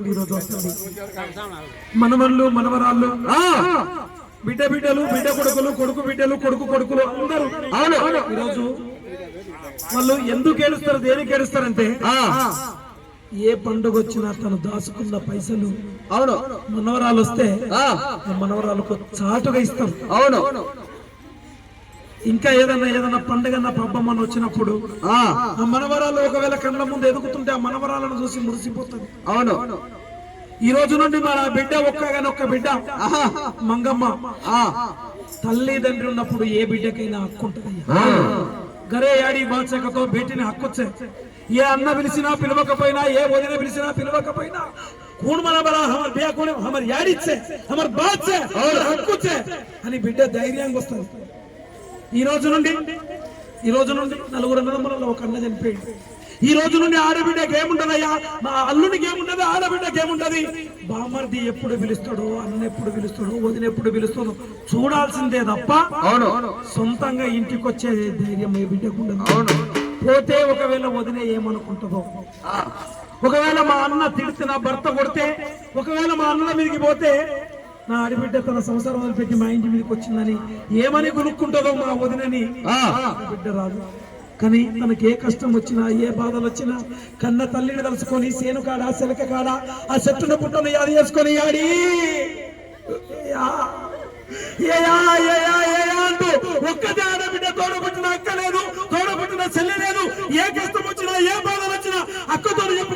నుండి ఈరోజు వస్తుంది. మనవళ్ళు మనవరాళ్ళు, బిడ్డలు బిడ్డ కొడుకులు, కొడుకు బిడ్డలు కొడుకు కొడుకులు అందరూ ఈరోజు వాళ్ళు ఎందుకు ఏడుస్తారు, దేనికి ఏడుస్తారంటే ఏ పండుగ వచ్చినా తను దాచుకున్న పైసలు మనవరాలు వస్తే మనవరాలకు చాటుగా ఇస్తాం. ఇంకా ఏదన్నా పండుగ పబ్బమ్మని వచ్చినప్పుడు ఆ మనవరాలు ఒకవేళ కళ్ళ ముందు ఎదుగుతుంటే ఆ మనవరాలను చూసి మురిసిపోతుంది. ఈ రోజు నుండి మన బిడ్డ ఒక్క బిడ్డ మంగమ్మ తల్లిదండ్రి ఉన్నప్పుడు ఏ బిడ్డకైనా హక్కు ఉంటుంది. గరే యాడి బాచకతో బేటిని హక్కొచ్చే. ఏ అన్న పిలిచినా పిలవకపోయినా, ఏ వదిన పిలిచినా పిలవకపోయినా कौन मना बड़ा हमारे बिया कौन हमारे यारी से हमारे बात से और हक्कु से అని బిడ్డ ధైర్యంగా వస్తుంది. ఈ రోజు నుండి నలుగురు అన్నదమ్ములలో ఒక అన్న చనిపోయింది. ఈ రోజు నుండి ఆడబిడ్డకి ఏముంటదయ్యా, మా అల్లునికి ఏముంటది, ఆడబిడ్డకి ఏముంటది, బామర్ది ఎప్పుడు పిలుస్తాడో, అన్న ఎప్పుడు పిలుస్తాడో, వదిన ఎప్పుడు పిలుస్తాడో చూడాల్సిందే తప్ప సొంతంగా ఇంటికి వచ్చే ధైర్యం ఏ బిడ్డకు ఉండదు. పోతే ఒకవేళ వదిన ఏమనుకుంటుందో, ఒకవేళ మా అన్న తిడితే, నా భర్త కొడితే, ఒకవేళ మా అన్న మీదకి పోతే నా ఆడబిడ్డ తన సంసారం వదిలిపెట్టి మా ఇంటి మీదకి వచ్చిందని ఏమని కొనుక్కుంటుందో మా వదినని బిడ్డ రాదు. కానీ తనకి ఏ కష్టం వచ్చినా, ఏ బాధలు వచ్చినా కన్న తల్లిని తలుచుకొని సేను కాడ సెలక కాడ ఆ చెట్టున పుట్టను యాది చేసుకొని యాడి అంటూ ఒక్కదే ఆడబిడ్డ తోడబుట్టిన అక్క లేదు, తోడబుట్టిన చెల్లి లేదు. ఏ కష్టం వచ్చినా, ఏ బాధలు వచ్చినా అక్కతో చెప్పు